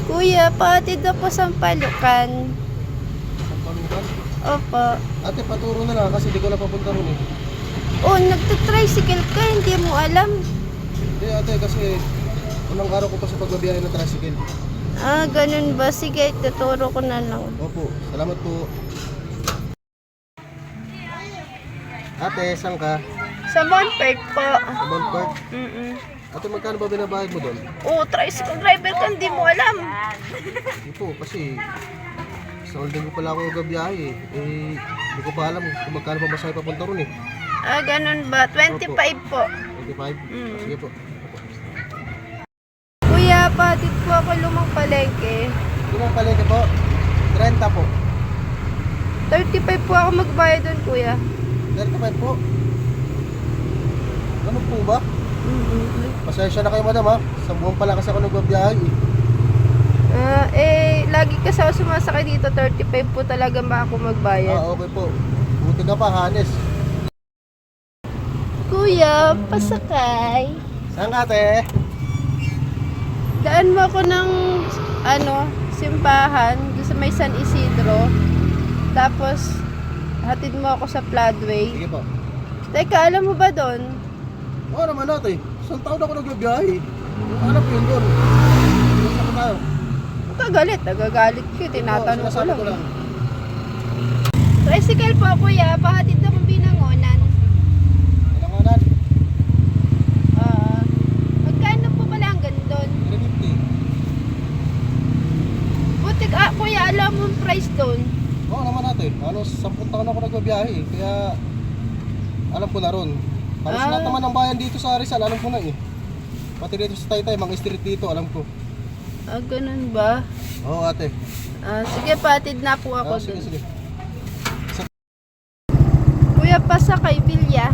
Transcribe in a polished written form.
Kuya, pahatid na po sa Palukan. Sampalukan. Opo. Ate, paturo na lang kasi di ko na papunta ron eh. Oh, nagta-tricycle ka, hindi mo alam. Hindi ate, kasi unang araw ko pa sa pagbabiyahe ng tricycle. Ah, ganun ba? Sige, tuturo ko na lang. Opo, salamat po. Ate, saan ka? Sa Montpert po. Montfort. Ate, magkano ba binabayad mo doon? Oh, tricycle driver ka, hindi mo alam. Hindi po, kasi isang linggo pala ako gabiyahe eh. Hindi ko pa alam kung magkano pa masahe papunta ron eh. Ah, ganun ba? 25 po. 25? Sige po. Kuya, pahatid po ako lumang palengke. Lumang palengke po, 30 po. 35 po ako magbayad doon, kuya. 35 po. Ano po ba? Pasensya na kayo madam ha. Sa buwan pala kasi ako nagbabiyahe eh. Lagi kasi ako sumasakay dito, 35 po talaga ba ako magbayad. Okay po. Buti ka pa, Hanes. Kuya, pasakay. Saan ka ate? Daan mo ako ng, simbahan, doon sa may San Isidro. Tapos, hatid mo ako sa Floodway. Sige po. Teka, alam mo ba doon? Oo naman ate. Isang taon ako nagbabiyahe. Hanap yun doon. Basta ko tayo. Nagagalit ko, tinatanong ko Sinasabi lang. Tricycle po, kuya, pahatid akong binangonan. Kailanganan. Magkano po pala hanggang doon? 350. Buti ka, kuya, alam mo yung price doon. Oo naman ate. Halos 10 taon ako nagbabiyahe eh. Kaya alam ko na ron. Halos lahat naman ng bayan dito sa Rizal, alam ko na eh. Pati dito sa Taytay, mga street dito, alam ko. Ah, ganun ba? Oo ate. Sige, pahatid na po ako Sige, doon. sige. Kuya, pasakay, Bilya.